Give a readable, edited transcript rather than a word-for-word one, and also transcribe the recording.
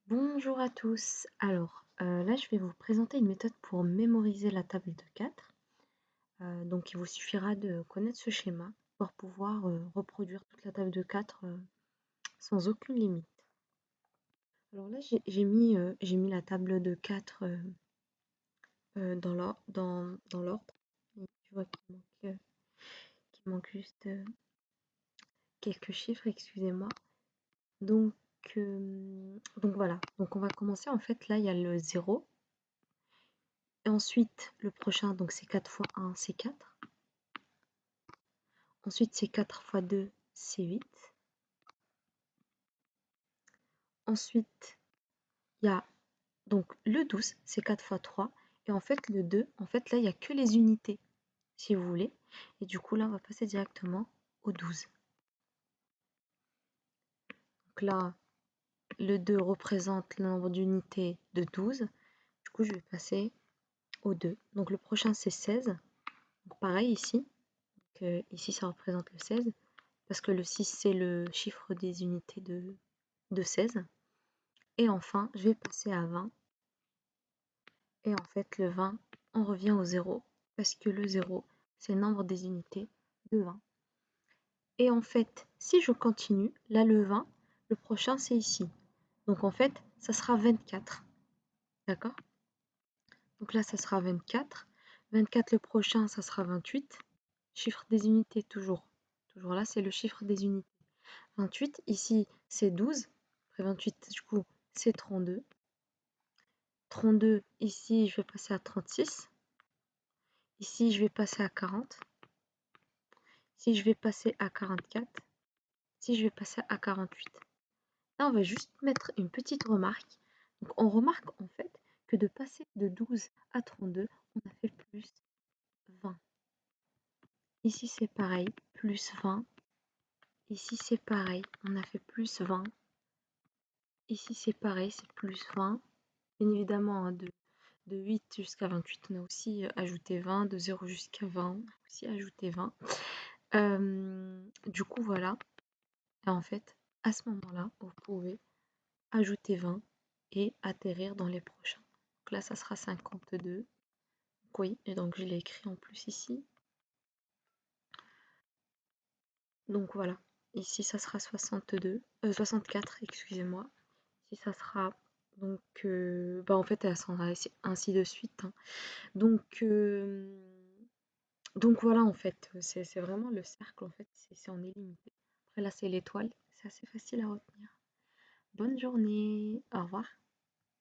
Bonjour à tous. Alors, là, je vais vous présenter une méthode pour mémoriser la table de 4. Donc, il vous suffira de connaître ce schéma pour pouvoir reproduire toute la table de 4 sans aucune limite. Alors là, j'ai mis la table de 4 dans l'ordre. Et tu vois qu'il manque juste quelques chiffres, excusez-moi. Donc, donc voilà. Donc, on va commencer. En fait, là, il y a le 0. Et ensuite, le prochain, donc c'est 4 fois 1, c'est 4. Ensuite, c'est 4 fois 2, c'est 8. Ensuite, il y a donc le 12, c'est 4 fois 3. Et en fait, le 2, en fait, là, il n'y a que les unités, si vous voulez. Et du coup, là, on va passer directement au 12. Donc là, le 2 représente le nombre d'unités de 12. Du coup, je vais passer au 2. Donc le prochain, c'est 16. Donc pareil ici. Donc, ici, ça représente le 16. Parce que le 6, c'est le chiffre des unités de 16. Et enfin, je vais passer à 20. Et en fait, le 20, on revient au 0. Parce que le 0, c'est le nombre des unités de 20. Et en fait, si je continue, là, le 20, le prochain, c'est ici. Donc en fait, ça sera 24. D'accord? Donc là, ça sera 24. 24, le prochain, ça sera 28. Chiffre des unités, toujours. Toujours là, c'est le chiffre des unités. 28, ici, c'est 12. Après 28, du coup, c'est 32. 32, ici, je vais passer à 36. Ici, je vais passer à 40. Ici, je vais passer à 44. Ici, je vais passer à 48. Là, on va juste mettre une petite remarque. Donc, on remarque en fait que de passer de 12 à 32, on a fait plus 20. Ici, c'est pareil, plus 20. Ici, c'est pareil, on a fait plus 20. Ici, c'est pareil, c'est plus 20. Bien évidemment, hein, de 8 jusqu'à 28, on a aussi ajouté 20. De 0 jusqu'à 20, on a aussi ajouté 20. Du coup, voilà. Et en fait, à ce moment-là, vous pouvez ajouter 20 et atterrir dans les prochains. Donc là, ça sera 52. Oui, et donc je l'ai écrit en plus ici. Donc voilà. Ici, ça sera 64, excusez-moi. Ici, ça sera donc, en fait, elle s'en va ainsi de suite, hein. Donc, donc voilà, en fait, c'est vraiment le cercle, en fait, c'est en illimité. Après, là, c'est l'étoile, c'est assez facile à retenir. Bonne journée, au revoir.